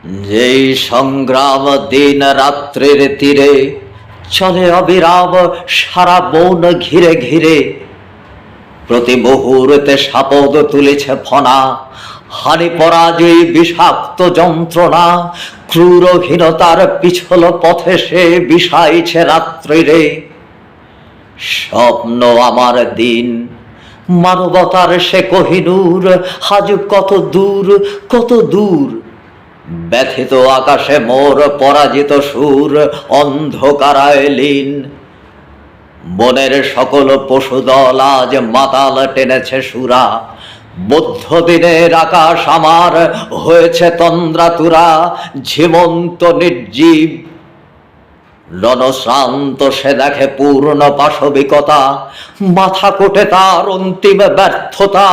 যেই সংগ্রাম দিন রাত্রির তীরে চলে অবিরাম সারা বন ঘিরে ঘিরে, প্রতি মুহূর্তে সাপদ তুলেছে ফনা, হানি পরাজয়ী বিষাক্ত যন্ত্রণা, ক্রূরহীনতার পিছল পথে সে বিষাইছে রাত্রিরে। স্বপ্ন আমার দিন, মানবতার সে কোহিনূর, আজ কত দূর কত দূর। ব্যথিত আকাশে মোর পরাজিত সুর অন্ধকারায় লীন। বনের সকল পশুদল আজ মাতাল টেনেছে সুরা, মধ্যদিনের আকাশ আমার হয়েছে তন্দ্রাতুরা। ঝিমন্ত নির্জীব রণশ্রান্ত সে দেখে পূর্ণ পাশবিকতা, মাথা কোটে তার অন্তিম ব্যর্থতা।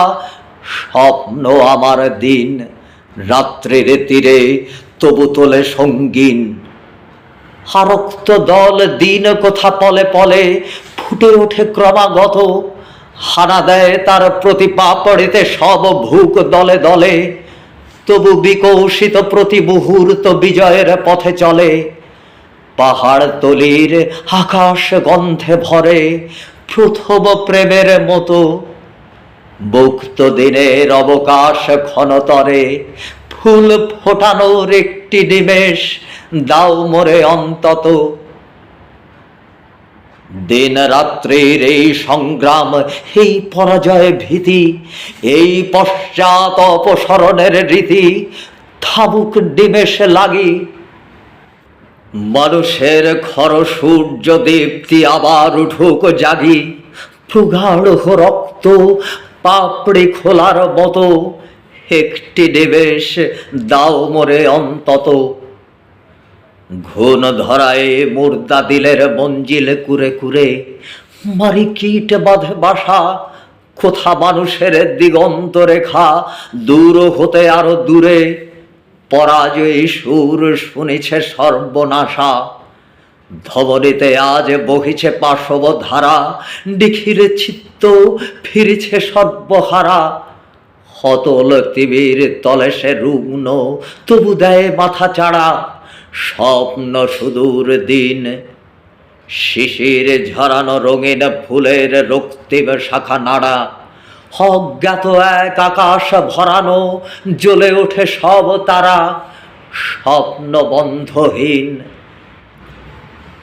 স্বপ্ন আমার দিন, রাত্রির তীরে তবু তোলে সঙ্গীন। আরক্ত দল দিন কোথা পলে পলে ফুটে ওঠে ক্রমাগত, হানা দেয় তার প্রতি পাপড়িতে সব ভুক দলে দলে। তবু বিকশিত প্রতি মুহূর্ত বিজয়ের পথে চলে, পাহাড় তলির আকাশ গন্ধে ভরে প্রথম প্রেমের মতো। মুক্ত দিনের অবকাশ ক্ষণতরে, ফুল ফোটানোর একটি নিমেষ দাও মোরে অন্তত। দিন রাত্রির এই সংগ্রাম, এই পরাজয় ভীতি, এই পশ্চাৎ অপসরণের রীতি থামুক নিমেষ লাগি। মানুষের খর সূর্য দীপ্তি আবার উঠুক জাগি। প্রগাঢ় রক্ত পাপড়ি খোলার মতো, একটি নিমেষ দাও মোরে অন্তত। ঘুণ ধরায় মুর্দা দিলের মঞ্জিল কুরে কুরে, মারি কীট বাঁধে বাসা কোথা মানুষের দিগন্ত রেখা। দূর হতে আরো দূরে পরাজয়ী সুর শুনিছে সর্বনাশা। ধবনিতে আজ বহিছে পাশব ধারা, নিখির চিত্ত ফিরেছে সর্বহারা। হতল তিমির তলে সে রুগ্ন তবু দেয় মাথা চাড়া। স্বপ্ন সুদূর দিন, শিশির ঝরানো রঙিন ফুলের রক্তিম শাখা নাড়া। অজ্ঞাত এক আকাশ ভরানো, জ্বলে ওঠে সব তারা। স্বপ্ন বন্ধহীন,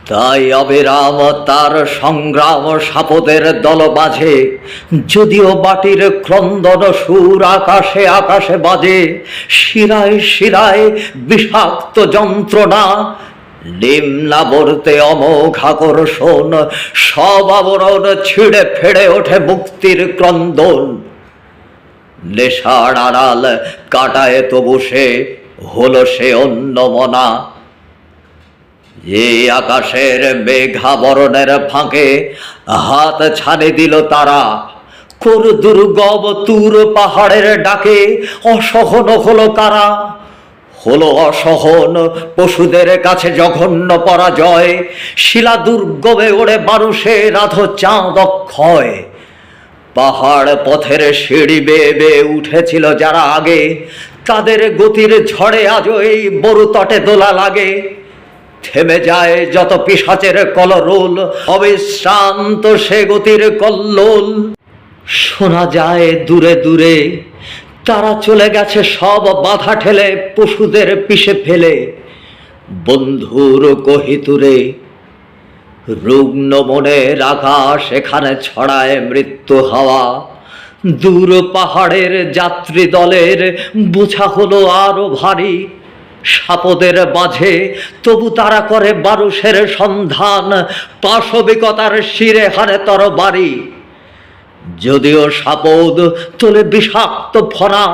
তাই অবিরাম তার সংগ্রাম সাপদের দল বাজে। যদিও বাটির ক্রন্দন সুর আকাশে আকাশে বাজে, শিরায় শিরায় বিষাক্ত যন্ত্রণা। নিম্নাবর্তে অমোঘ আকর্ষণ, সব আবরণ ছিঁড়ে ফেড়ে ওঠে মুক্তির ক্রন্দন। নেশার আড়াল কাটায় তবু সে হলো সে অন্যমনা। এই আকাশের মেঘাবরণের ফাঁকে হাত ছানি দিল তারা। কোন দুর্গম তুর পাহাড়ের ডাকে অসহন হলো কারা। হলো অসহন পশুদের কাছে জঘন্য পরাজয়। শিলা দুর্গমে ওড়ে মানুষের আধো চাঁদ অক্ষয়। পাহাড় পথের সিঁড়ি বেয়ে বেয়ে উঠেছিল যারা আগে, তাদের গতির ঝড়ে আজও এই বড় তটে দোলা লাগে। থেমে যায় যত পিশাচের কলরোল, অবিশ্রান্ত সে গতির কল্লোল। শোনা যায় দূরে দূরে তারা চলে গেছে সব বাধা ঠেলে, পশুদের পিষে ফেলে। বন্ধুর কহিতুরে রুগ্ন মনের আকাশ এখানে ছড়ায় মৃত্যু হাওয়া। দূর পাহাড়ের যাত্রী দলের বোঝা হলো আরো ভারী। সাপদের মাঝে তবু তারা করে মানুষের সন্ধান, পাশবিকতার শিরে হারে তরবারি। যদিও সাপদ তোলে বিষাক্ত ফনা,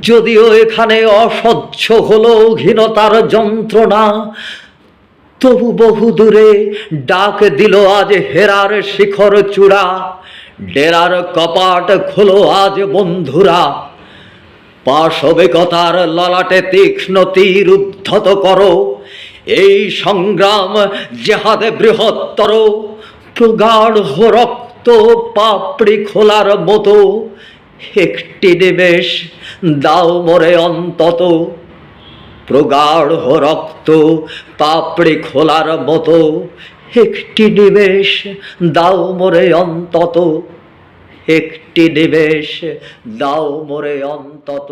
যদিও এখানে অসহ্য হলো ঘৃণতার যন্ত্রণা, তবু বহু দূরে ডাক দিল আজ হেরার শিখর চূড়া। ডেরার কপাট খোলো আজ বন্ধুরা, পাশবিকতার ললাটে তীক্ষ্ণ তীর উদ্ধত করো। এই সংগ্রাম জেহাদে বৃহত্তর, প্রগাঢ় রক্ত পাপড়ি খোলার মতো। একটি নিমেষ দাও মোরে অন্তত। প্রগাঢ় রক্ত পাপড়ি খোলার মতো, একটি নিমেষ দাও মোরে অন্তত, একটি নিমেষ দাও মোরে অন্তত।